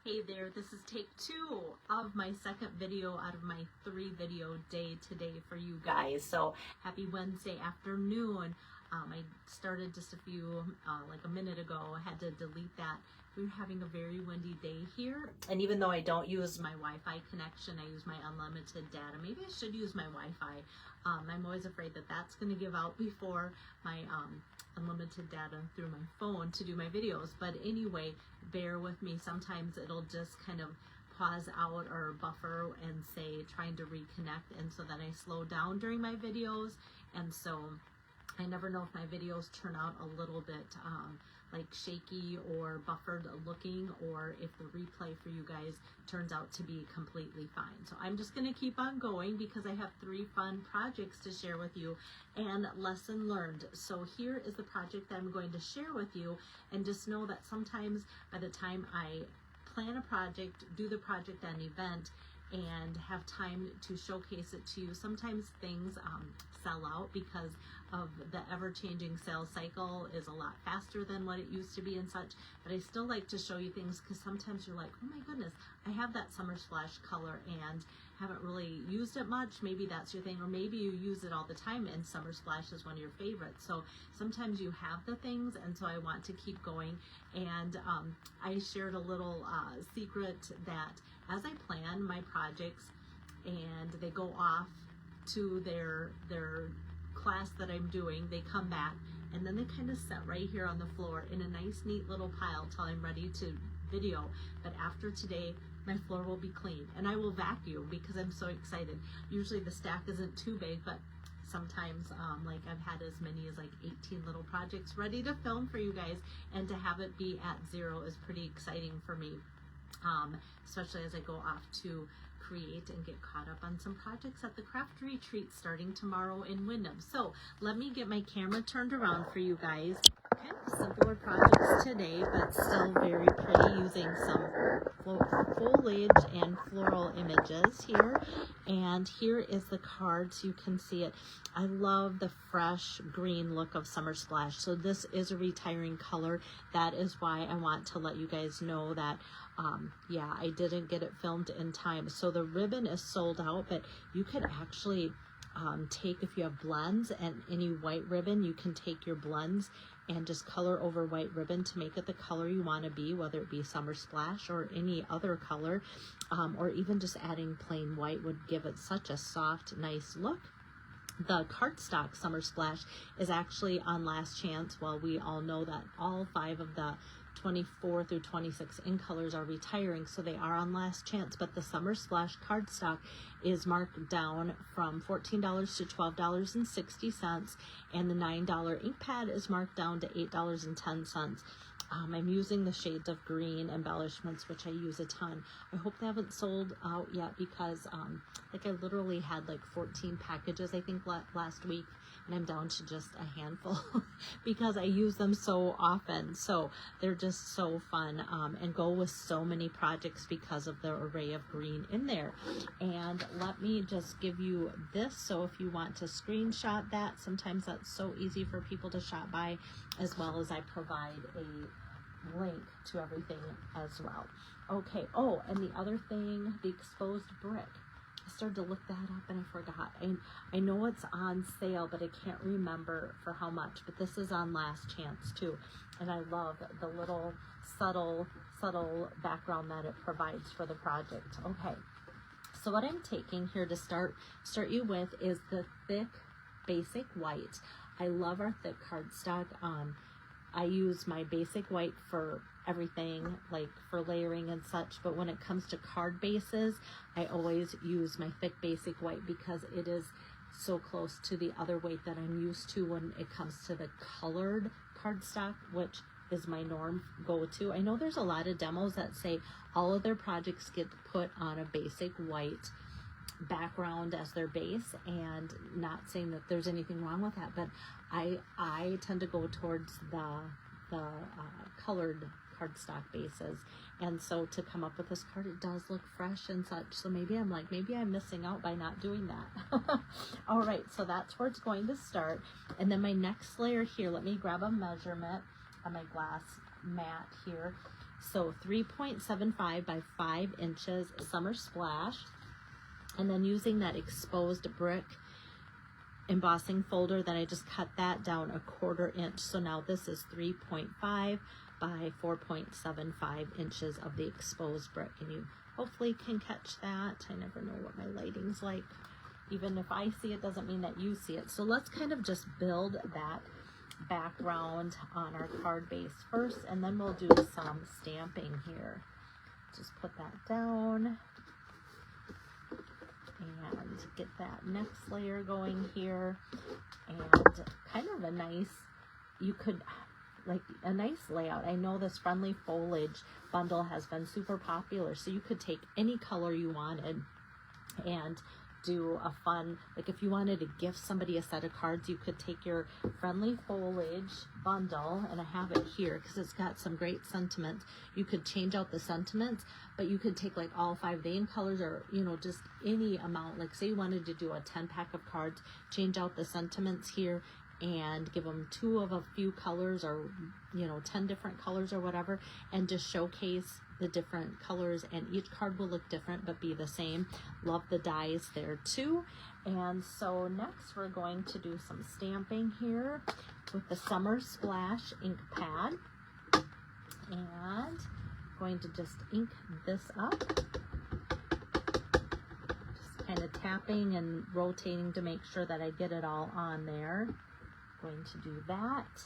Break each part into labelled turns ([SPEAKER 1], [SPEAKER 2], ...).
[SPEAKER 1] Hey there, this is take 2 of my second video out of my 3 video day today for you guys. So happy Wednesday afternoon. I started just a few, like a minute ago. I had to delete that. We're having a very windy day here. And even though I don't use my Wi-Fi connection, I use my unlimited data. Maybe I should use my Wi-Fi. I'm always afraid that that's going to give out before my unlimited data through my phone to do my videos. But anyway, bear with me. Sometimes it'll just kind of pause out or buffer and say trying to reconnect, and so then I slow down during my videos, and so I never know if my videos turn out a little bit like shaky or buffered looking, or if the replay for you guys turns out to be completely fine. So I'm just going to keep on going because I have 3 fun projects to share with you and lesson learned. So here is the project that I'm going to share with you, and just know that sometimes by the time I plan a project, do the project at an event, and have time to showcase it to you, sometimes things sell out because of the ever-changing sales cycle is a lot faster than what it used to be and such. But I still like to show you things because sometimes you're like, oh my goodness, I have that Summer Splash color and haven't really used it much. Maybe that's your thing, or maybe you use it all the time and Summer Splash is one of your favorites. So sometimes you have the things, and so I want to keep going. And I shared a little secret that as I plan my projects and they go off to their class that I'm doing, they come back and then they kind of sit right here on the floor in a nice neat little pile till I'm ready to video. But after today, my floor will be clean and I will vacuum because I'm so excited. Usually the stack isn't too big, but sometimes like I've had as many as like 18 little projects ready to film for you guys, and to have it be at 0 is pretty exciting for me, especially as I go off to create and get caught up on some projects at the craft retreat starting tomorrow in Wyndham. So let me get my camera turned around for you guys. Kind of simpler projects today, but still very pretty, using some foliage and floral images here. And here is the card so you can see it. I love the fresh green look of Summer Splash. So this is a retiring color. That is why I want to let you guys know that yeah, I didn't get it filmed in time. So the ribbon is sold out, but you could actually take, if you have blends and any white ribbon, you can take your blends and just color over white ribbon to make it the color you want to be, whether it be Summer Splash or any other color, or even just adding plain white would give it such a soft, nice look. The cardstock Summer Splash is actually on last chance. Well, we all know that all 5 of the 24 through 26 in colors are retiring, so they are on last chance. But the Summer Splash cardstock is marked down from $14 to $12.60, and the $9 ink pad is marked down to $8.10. I'm using the shades of green embellishments, which I use a ton. I hope they haven't sold out yet because like I literally had like 14 packages I think last week, and I'm down to just a handful because I use them so often. So they're just so fun and go with so many projects because of the array of green in there. And let me just give you this, so if you want to screenshot that, sometimes that's so easy for people to shop by, as well as I provide a link to everything as well. Okay, oh, and the other thing, the exposed brick. I started to look that up and I forgot. I know it's on sale, but I can't remember for how much, but this is on last chance too. And I love the little subtle background that it provides for the project. Okay, so what I'm taking here to start you with is the thick basic white. I love our thick cardstock. I use my basic white for everything, like for layering and such, but when it comes to card bases, I always use my thick basic white because it is so close to the other weight that I'm used to when it comes to the colored cardstock, which is my norm go-to. I know there's a lot of demos that say all of their projects get put on a basic white background as their base, and not saying that there's anything wrong with that, but I tend to go towards the colored cardstock bases. And so to come up with this card, it does look fresh and such. So maybe I'm missing out by not doing that. All right, so that's where it's going to start. And then my next layer here, let me grab a measurement on my glass mat here. So 3.75 by 5 inches Summer Splash. And then using that exposed brick embossing folder, then I just cut that down a 1/4 inch. So now this is 3.5 by 4.75 inches of the exposed brick. And you hopefully can catch that. I never know what my lighting's like. Even if I see it doesn't mean that you see it. So let's kind of just build that background on our card base first, and then we'll do some stamping here. Just put that down and get that next layer going here. And kind of a nice, you could, like a nice layout. I know this Friendly Foliage bundle has been super popular, so you could take any color you wanted and do a fun, like if you wanted to gift somebody a set of cards, you could take your Friendly Foliage bundle, and I have it here because it's got some great sentiments. You could change out the sentiments, but you could take like all 5 vein colors, or you know, just any amount. Like say you wanted to do a 10-pack of cards, change out the sentiments here and give them 2 of a few colors, or you know, 10 different colors or whatever, and just showcase the different colors, and each card will look different but be the same. Love the dies there too. And so next we're going to do some stamping here with the Summer Splash ink pad, and going to just ink this up, just kind of tapping and rotating to make sure that I get it all on there. Going to do that,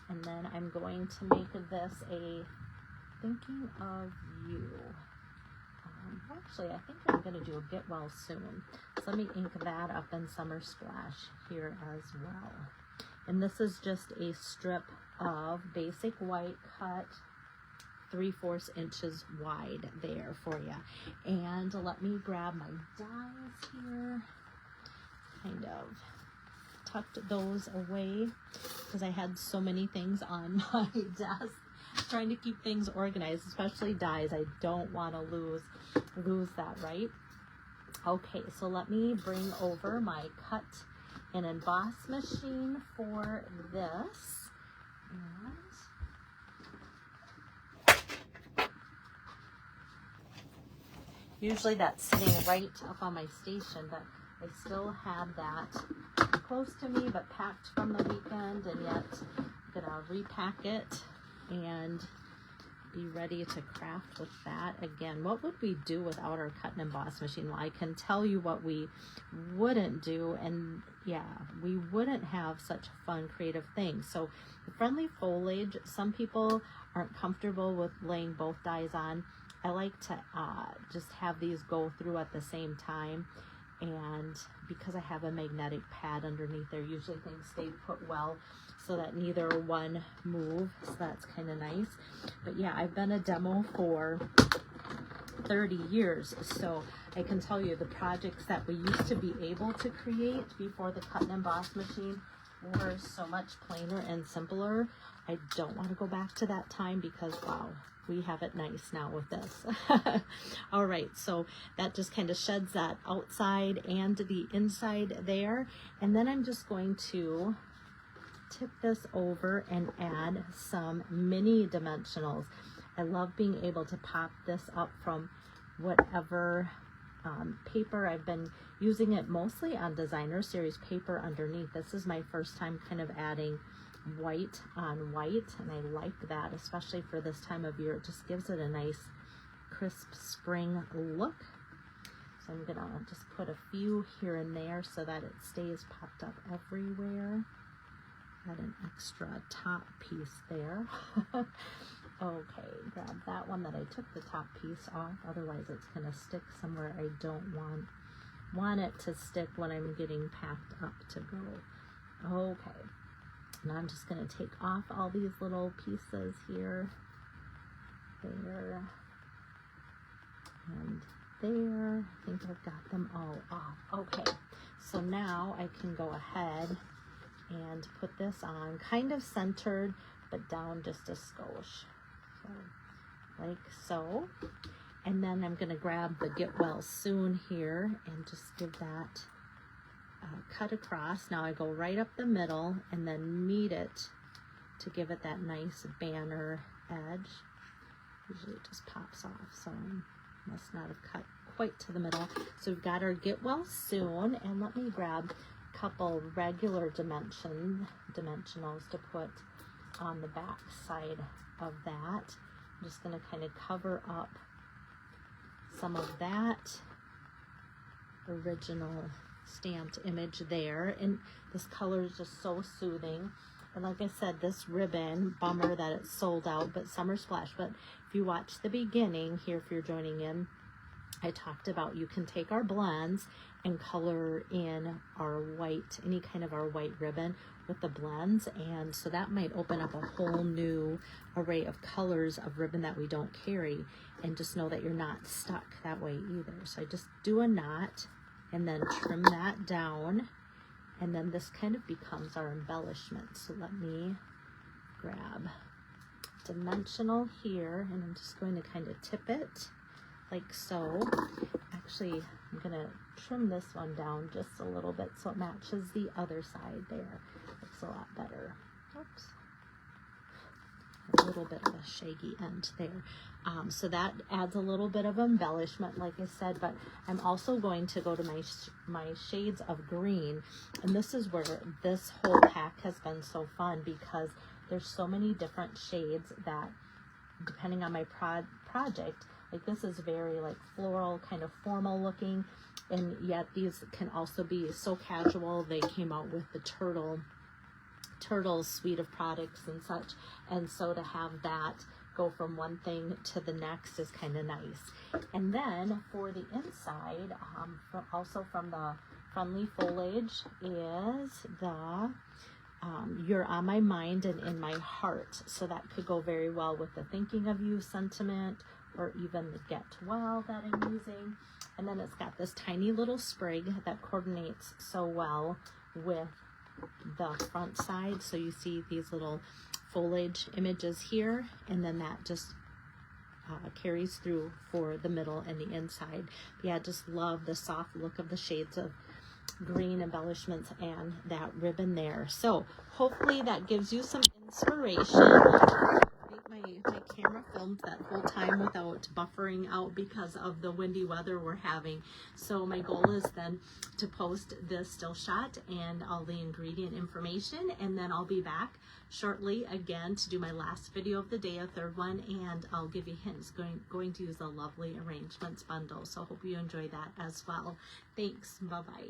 [SPEAKER 1] and then I'm going to make this a Thinking of You. Actually, I think I'm going to do a Get Well Soon. So let me ink that up in Summer Splash here as well. And this is just a strip of basic white cut 3/4 inches wide there for you. And let me grab my dies here. Kind of tucked those away because I had so many things on my desk, trying to keep things organized, especially dies. I don't want to lose that, right? Okay, so let me bring over my cut and emboss machine for this. And usually that's sitting right up on my station, but I still have that close to me, but packed from the weekend, and yet I'm gonna repack it and be ready to craft with that. Again, what would we do without our cut and emboss machine? Well, I can tell you what we wouldn't do, and yeah, we wouldn't have such fun creative things. So the Friendly Foliage, some people aren't comfortable with laying both dies on. I like to just have these go through at the same time, and because I have a magnetic pad underneath there, usually things stay put well so that neither one move, so that's kind of nice. But yeah, I've been a demo for 30 years, so I can tell you the projects that we used to be able to create before the cut and emboss machine were so much plainer and simpler. I don't want to go back to that time because wow, we have it nice now with this. All right, so that just kind of sheds that outside and the inside there. And then I'm just going to tip this over and add some mini dimensionals. I love being able to pop this up from whatever paper. I've been using it mostly on Designer Series paper underneath. This is my first time kind of adding white on white, and I like that, especially for this time of year. It just gives it a nice crisp spring look. So I'm gonna just put a few here and there so that it stays popped up everywhere. Add an extra top piece there. Okay, grab that one that I took the top piece off, otherwise it's gonna stick somewhere I don't want it to stick when I'm getting packed up to go. Okay. Now I'm just going to take off all these little pieces here, there, and there. I think I've got them all off. Okay, so now I can go ahead and put this on, kind of centered, but down just a skosh. So, like so. And then I'm going to grab the Get Well Soon here and just give that cut across. Now I go right up the middle and then meet it to give it that nice banner edge. Usually it just pops off, so I must not have cut quite to the middle. So we've got our get well soon, and let me grab a couple regular dimensionals to put on the back side of that. I'm just going to kind of cover up some of that original stamped image there, and this color is just so soothing. And like I said, this ribbon, bummer that it's sold out, but Summer Splash. But if you watch the beginning here, if you're joining in, I talked about you can take our blends and color in our white, any kind of our white ribbon with the blends, and so that might open up a whole new array of colors of ribbon that we don't carry, and just know that you're not stuck that way either. So I just do a knot and then trim that down, and then this kind of becomes our embellishment. So let me grab dimensional here, and I'm just going to kind of tip it like so. Actually, I'm gonna trim this one down just a little bit so it matches the other side there. Looks a lot better. Oops. A little bit of a shaggy end there. So that adds a little bit of embellishment, like I said, but I'm also going to go to my shades of green, and this is where this whole pack has been so fun, because there's so many different shades that, depending on my project, like this is very like floral, kind of formal looking, and yet these can also be so casual. They came out with the turtle suite of products and such, and so to have that go from one thing to the next is kind of nice. And then for the inside, also from the Friendly Foliage, is the You're on My Mind and in My Heart. So that could go very well with the thinking of you sentiment, or even the get well that I'm using. And then it's got this tiny little sprig that coordinates so well with the front side. So you see these little foliage images here, and then that just carries through for the middle and the inside. But yeah, just love the soft look of the shades of green embellishments and that ribbon there. So hopefully that gives you some inspiration. My camera filmed that whole time without buffering out because of the windy weather we're having. So my goal is then to post this still shot and all the ingredient information, and then I'll be back shortly again to do my last video of the day, a third one, and I'll give you hints. Going to use a lovely arrangements bundle. So hope you enjoy that as well. Thanks. Bye-bye.